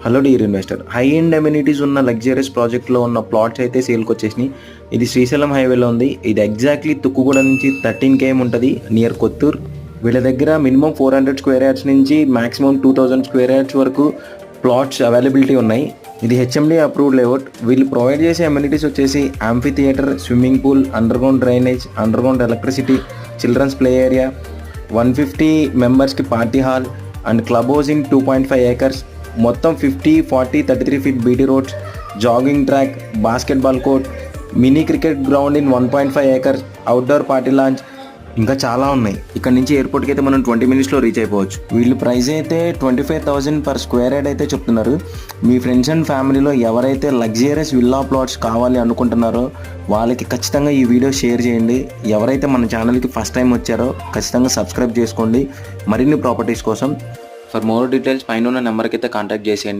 Hello dear investor, high end amenities ఉన్న luxurious ప్రాజెక్ట్లో ఉన్న ప్లాట్స్ అయితే సేల్కి వచ్చేసినాయి. ఇది శ్రీశైలం హైవేలో ఉంది. ఇది ఎగ్జాక్ట్లీ తుక్కుగూడ నుంచి 13 km ఉంటుంది, నియర్ కొత్తూర్. వీళ్ళ దగ్గర మినిమం 400 స్క్వేర్ యార్డ్స్ నుంచి మ్యాక్సిమం 2000 స్క్వేర్ యార్డ్స్ వరకు ప్లాట్స్ అవైలబిలిటీ ఉన్నాయి. ఇది హెచ్ఎండి అప్రూవ్డ్ లేఅవుట్. వీళ్ళు ప్రొవైడ్ చేసే అమ్యూనిటీస్ వచ్చేసి amphitheatre, swimming pool, underground drainage, underground electricity, children's play area, 150 మెంబర్స్కి party hall and club house in 2.5 acres. మొత్తం 50, 40, 33 feet BT roads, jogging track, basketball court, mini cricket ground in 1.5 acres, outdoor party lawn, ఇంకా చాలా ఉన్నాయి. ఇక్కడ నుంచి ఎయిర్పోర్ట్కి అయితే మనం 20 minutesలో రీచ్ అయిపోవచ్చు. వీళ్ళు ప్రైస్ అయితే 25,000 per square యార్డ్ అయితే చెప్తున్నారు. మీ ఫ్రెండ్స్ అండ్ ఫ్యామిలీలో ఎవరైతే లగ్జరియస్ విల్లా ప్లాట్స్ కావాలి అనుకుంటున్నారో వాళ్ళకి ఖచ్చితంగా ఈ వీడియో షేర్ చేయండి. ఎవరైతే మన ఛానల్కి ఫస్ట్ టైం వచ్చారో ఖచ్చితంగా సబ్స్క్రైబ్ చేసుకోండి మరిన్ని ప్రాపర్టీస్ కోసం. ఫర్ మోర్ డీటెయిల్స్ పైన ఉన్న నెంబర్కి అయితే కాంటాక్ట్ చేసేయండి.